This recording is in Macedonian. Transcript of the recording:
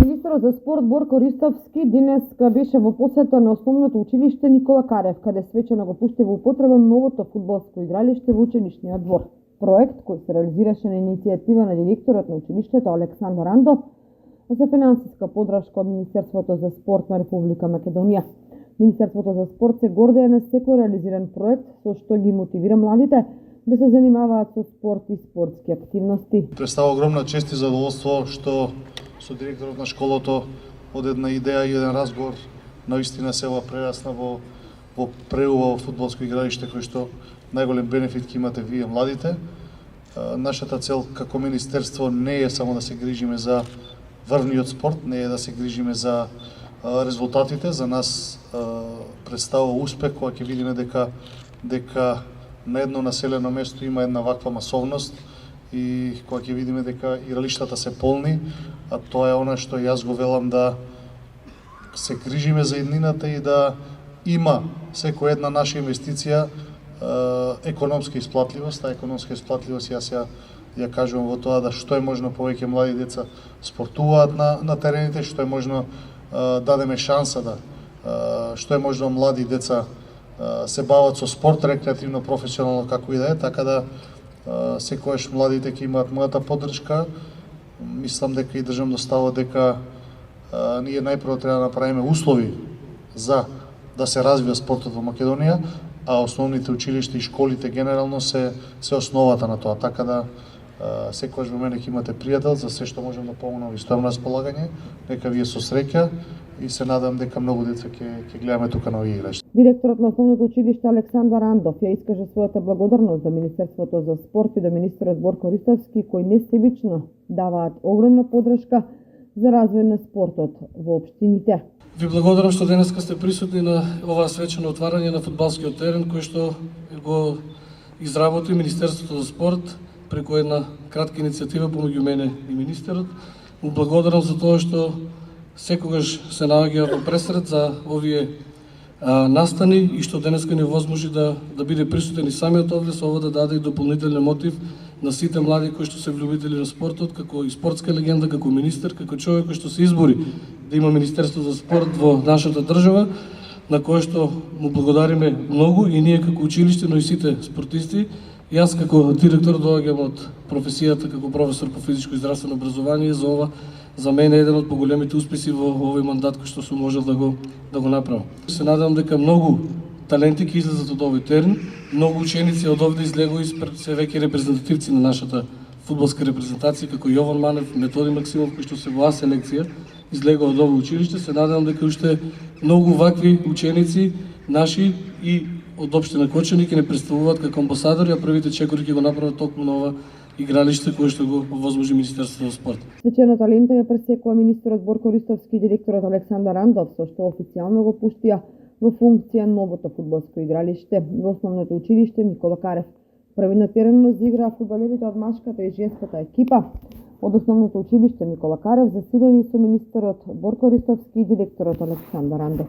Министерот за спорт Борко Ристовски денеска беше во посета на основното училиште Никола Карев, каде свечено го пушти во употреба новото фудбалско игралиште во ученичниот двор. Проект кој се реализираше на иницијатива на директорот на училиштето Александар Андов за финансиска поддршка од Министерството за спорт на Република Македонија. Министерството за спорт се гордее на секој реализиран проект со што ги мотивира младите да се занимаваат со спорт и спортски активности. Представа огромна чест и задоволство што со директорот на школото од една идеја и еден разговор наистина се прерасна во преубаво фудбалско игралиште кој што најголем бенефит ќе имате вие младите. Нашата цел како министерство не е само да се грижиме за врвниот спорт, не е да се грижиме за резултатите. За нас представува успех кога ќе видиме дека на едно населено место има една ваква масовност и кога ќе видиме дека игралиштата се полни, а тоа е она што јас го велам, да се грижиме за иднината и да има секоја една наша инвестиција економска исплатливост. Таа економска исплатливост јас ја кажувам во тоа да што е можно повеќе млади деца спортуваат на терените, што е можно дадеме шанса што е можно млади деца се бават со спорт, рекреативно, професионално, како и да е, така да секојаш младите ќе имаат мојата поддршка. Мислам дека и држам до ставот дека ние најпрво треба да направиме услови за да се развива спортот во Македонија, а основните училишта и школите генерално се основата на тоа. Така да секојаш во мене ќе имате пријател, за се што можам да помогнам ви стојам на располагање. Нека вие со среќа и се надам дека многу деца ќе гледаме тука на овие игралишта. Директорот на основното училиште Александар Андов ја искаже својата благодарност за Министерството за спорт и до министерот Борко Ристовски, кои несебично даваат огромна поддршка за развој на спортот во општините. Ви благодарам што денеска сте присутни на оваа свечено отварање на фудбалскиот терен кој што го изработи Министерството за спорт преку една кратка иницијатива помеѓу мене и министерот. Му благодарам за тоа што секогаш се наоѓа во пресред за овие настани и што денеска ни возможи да биде присутен и самиот овде, со ова да даде и дополнителен мотив на сите млади кои што се влюбители на спортот, како и спортска легенда, како министер, како човек кој што се избори да има Министерство за спорт во нашата држава, на кое што му благодариме многу и ние како училиште, но и сите спортисти. Јас како директор доаѓам од професијата како професор по физичко и здравствено образование. За мене е еден од поголемите успеси во овој мандат кој што сум можел да го направам. Се надевам дека многу таленти ќе излезат од овој терен, многу ученици од овде излегоа се веќе репрезентативци на нашата фудбалска репрезентација, како Јован Манев, Методи Максимов, кои што се во А селекција излегоа од овој училиште. Се надевам дека уште многу вакви ученици наши и од општина Кочани ќе не представуваат како амбасадори, а првите чекори ќе го направат токму на ова игралиште кое што го возможи Министерството за спорт. Свечената лента ја пресекува министерот Борко Ристовски и директорот Александар Андов, со што официјално го пуштија во функција новото фудбалско игралиште во основното училиште Никола Карев. Први на теренот заиграа фудбалерите од машката и женската екипа од основното училиште Никола Карев, засилени со министерот Борко Ристовски и директорот Александар Андов.